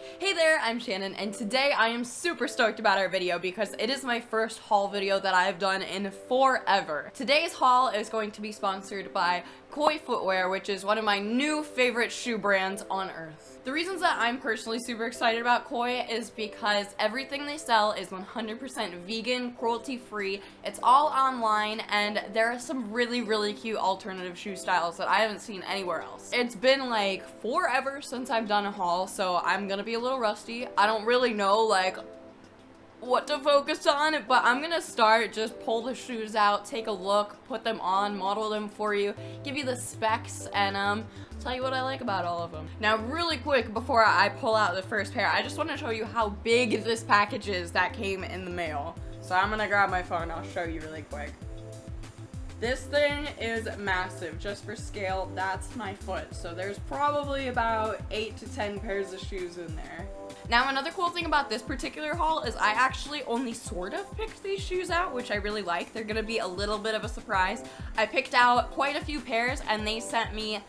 Hey there, I'm Shannon, and today I am super stoked about our video because it is my first haul video that I've done in forever. Today's haul is going to be sponsored by Koi Footwear, which is one of my new favorite shoe brands on earth. The reasons that I'm personally super excited about Koi is because everything they sell is 100% vegan, cruelty-free, it's all online, and there are some really cute alternative shoe styles that I haven't seen anywhere else. It's been like forever since I've done a haul, so I'm gonna be a little rusty. I don't really know like what to focus on, but I'm gonna start, just pull the shoes out, take a look, put them on, model them for you, give you the specs, and tell you what I like about all of them. Now really quick before I pull out the first pair, I just want to show you how big this package is that came in the mail. So I'm gonna grab my phone, I'll show you really quick. This thing is massive. Just for scale, that's my foot. So there's probably about 8 to 10 pairs of shoes in there. Now another cool thing about this particular haul is I actually only sort of picked these shoes out, which I really like. They're gonna be a little bit of a surprise. I picked out quite a few pairs and they sent me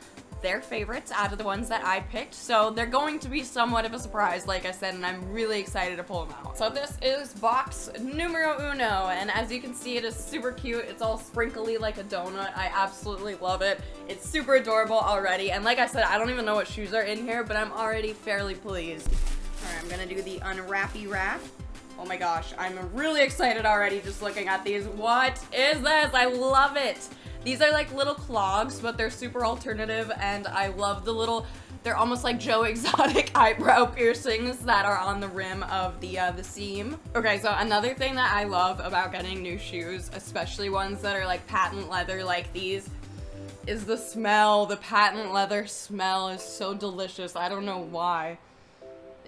their favorites out of the ones that I picked, so they're going to be somewhat of a surprise, like I said, and I'm really excited to pull them out. So this is box numero uno, and as you can see, it is super cute. It's all sprinkly like a donut. I absolutely love it. It's super adorable already, and like I said, I don't even know what shoes are in here, but I'm already fairly pleased. Alright, I'm gonna do the unwrappy wrap. Oh my gosh, I'm really excited already just looking at these. What is this? I love it! These are like little clogs, but they're super alternative, and I love the little, they're almost like Joe Exotic eyebrow piercings that are on the rim of the seam. Okay, so another thing that I love about getting new shoes, especially ones that are like patent leather like these, is the smell. The patent leather smell is so delicious. I don't know why.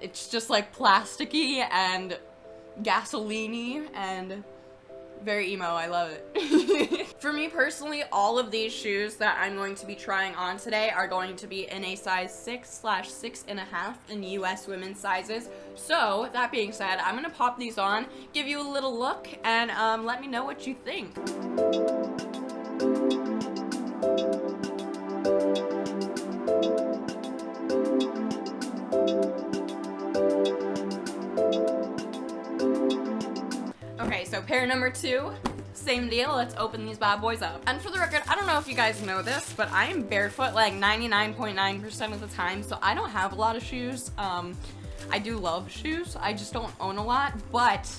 It's just like plasticky and gasoline-y and very emo. I love it. For me personally, all of these shoes that I'm going to be trying on today are going to be in a size 6/6.5 in US women's sizes. So that being said, I'm gonna pop these on, give you a little look, and let me know what you think. Okay, so pair number 2, same deal, let's open these bad boys up. And for the record, I don't know if you guys know this, but I am barefoot like 99.9% of the time, so I don't have a lot of shoes. I do love shoes, I just don't own a lot, but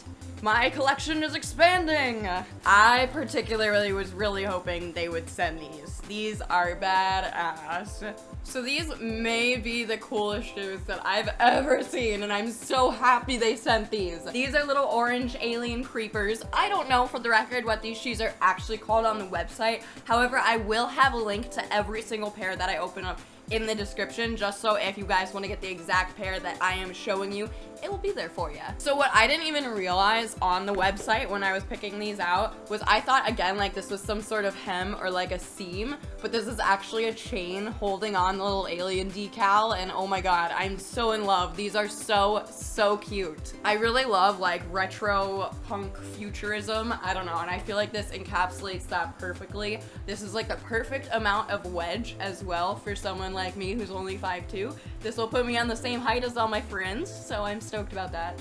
my collection is expanding! I particularly was really hoping they would send these. These are badass. So these may be the coolest shoes that I've ever seen, and I'm so happy they sent these. These are little orange alien creepers. I don't know, for the record, what these shoes are actually called on the website. However, I will have a link to every single pair that I open up in the description, just so if you guys want to get the exact pair that I am showing you, it will be there for you. So what I didn't even realize on the website when I was picking these out was I thought, again, like this was some sort of hem or like a seam, but this is actually a chain holding on the little alien decal, and oh my god, I'm so in love. These are so cute. I really love like retro punk futurism, I don't know, and I feel like this encapsulates that perfectly. This is like the perfect amount of wedge as well for someone like me who's only 5'2". This will put me on the same height as all my friends, so I'm stoked about that.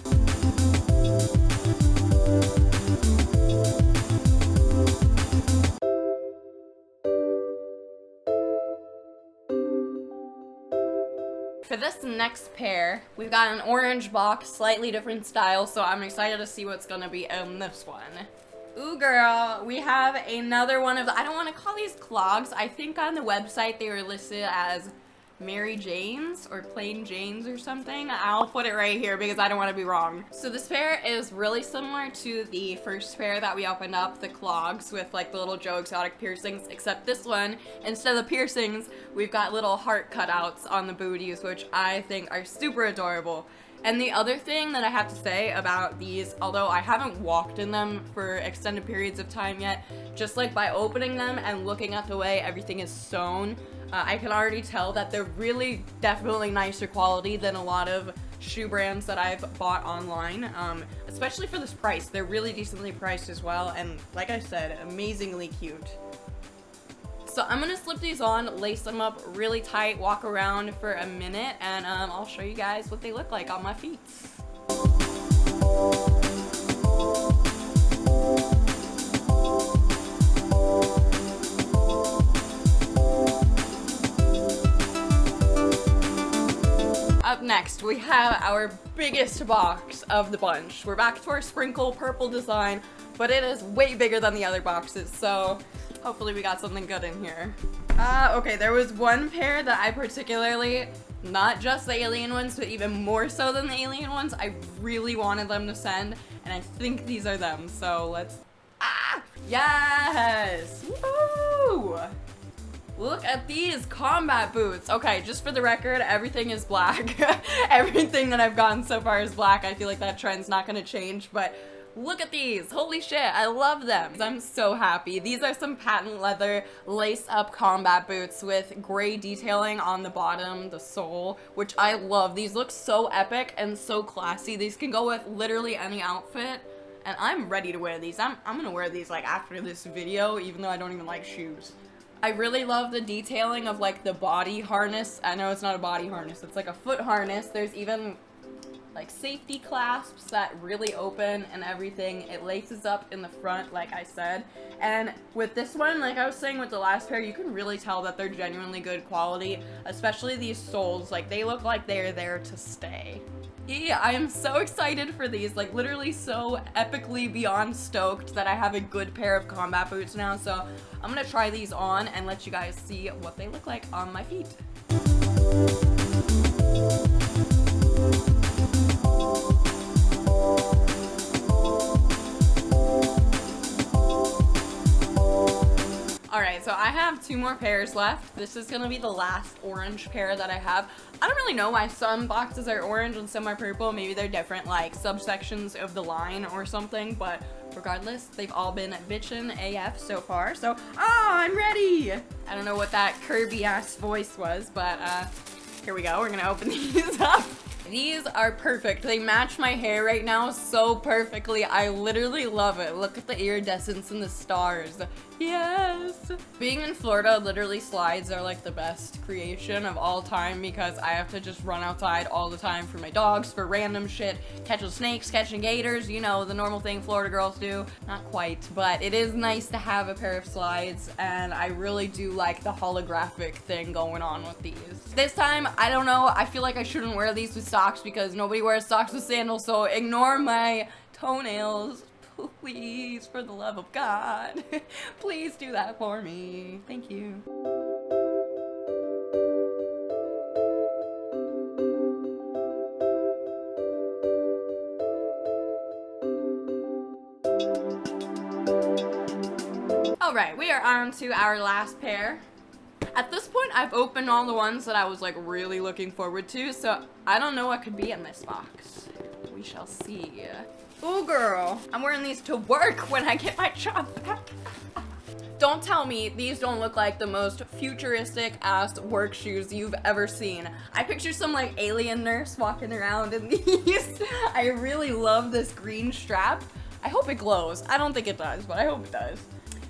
For this next pair, we've got an orange box, slightly different style, so I'm excited to see what's gonna be in this one. Ooh girl, we have another one of the, I don't want to call these clogs. I think on the website they were listed as Mary Jane's or Plain Jane's or something. I'll put it right here because I don't want to be wrong. So this pair is really similar to the first pair that we opened up, the clogs with like the little Joe Exotic piercings, except this one, instead of piercings, we've got little heart cutouts on the booties, which I think are super adorable. And the other thing that I have to say about these, although I haven't walked in them for extended periods of time yet, just like by opening them and looking at the way everything is sewn, I can already tell that they're really definitely nicer quality than a lot of shoe brands that I've bought online, especially for this price. They're really decently priced as well, and like I said, amazingly cute. So I'm gonna slip these on, lace them up really tight, walk around for a minute, and I'll show you guys what they look like on my feet. Up next, we have our biggest box of the bunch. We're back to our sprinkle purple design, but it is way bigger than the other boxes, so hopefully we got something good in here. Okay, there was one pair that I particularly, not just the alien ones, but even more so than the alien ones, I really wanted them to send, and I think these are them, so let's... Yes! Woo! Look at these combat boots. Okay, just for the record, everything is black. Everything that I've gotten so far is black. I feel like that trend's not gonna change, but look at these. Holy shit, I love them. I'm so happy. These are some patent leather lace-up combat boots with gray detailing on the bottom, the sole, which I love. These look so epic and so classy. These can go with literally any outfit, and I'm ready to wear these. I'm gonna wear these like after this video, even though I don't even like shoes. I really love the detailing of like the body harness. I know it's not a body harness, it's like a foot harness. There's even like safety clasps that really open and everything. It laces up in the front, like I said. And with this one, like I was saying with the last pair, you can really tell that they're genuinely good quality, especially these soles. Like they look like they're there to stay. Yeah, I am so excited for these, like literally so epically beyond stoked that I have a good pair of combat boots now. So I'm gonna try these on and let you guys see what they look like on my feet. Alright, so I have 2 more pairs left. This is gonna be the last orange pair that I have. I don't really know why some boxes are orange and some are purple. Maybe they're different, like, subsections of the line or something, but regardless, they've all been bitchin' AF so far. So, oh, I'm ready! I don't know what that Kirby-ass voice was, but, here we go. We're gonna open these up. These are perfect. They match my hair right now so perfectly. I literally love it. Look at the iridescence and the stars. Yes! Being in Florida, literally slides are like the best creation of all time because I have to just run outside all the time for my dogs, for random shit, catching snakes, catching gators, you know, the normal thing Florida girls do. Not quite, but it is nice to have a pair of slides, and I really do like the holographic thing going on with these. This time, I don't know, I feel like I shouldn't wear these with socks because nobody wears socks with sandals, so ignore my toenails. Please, for the love of God, please do that for me. Thank you. Alright, we are on to our last pair. At this point, I've opened all the ones that I was like really looking forward to, so I don't know what could be in this box. We shall see. Oh girl, I'm wearing these to work when I get my job back. Don't tell me these don't look like the most futuristic ass work shoes you've ever seen. I picture some like alien nurse walking around in these. I really love this green strap. I hope it glows. I don't think it does, but I hope it does.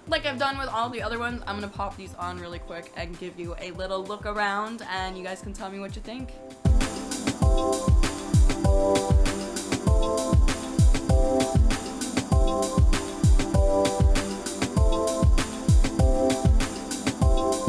Like I've done with all the other ones, I'm gonna pop these on really quick and give you a little look around, and you guys can tell me what you think.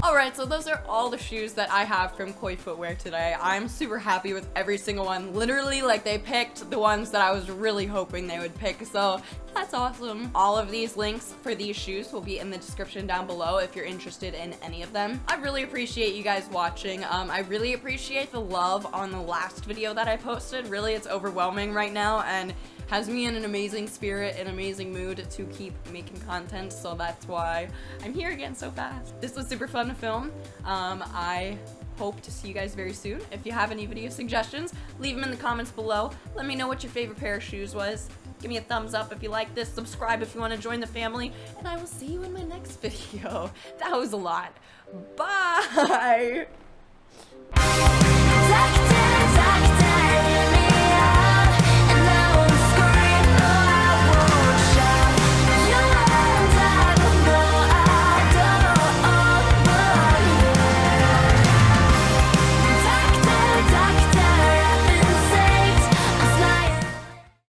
Alright, so those are all the shoes that I have from Koi Footwear today. I'm super happy with every single one. Literally, like, they picked the ones that I was really hoping they would pick, so that's awesome. All of these links for these shoes will be in the description down below if you're interested in any of them. I really appreciate you guys watching. I really appreciate the love on the last video that I posted. Really, it's overwhelming right now, and has me in an amazing spirit, an amazing mood to keep making content, so that's why I'm here again so fast. This was super fun to film. I hope to see you guys very soon. If you have any video suggestions, leave them in the comments below. Let me know what your favorite pair of shoes was. Give me a thumbs up if you like this, subscribe if you want to join the family, and I will see you in my next video. That was a lot. Bye!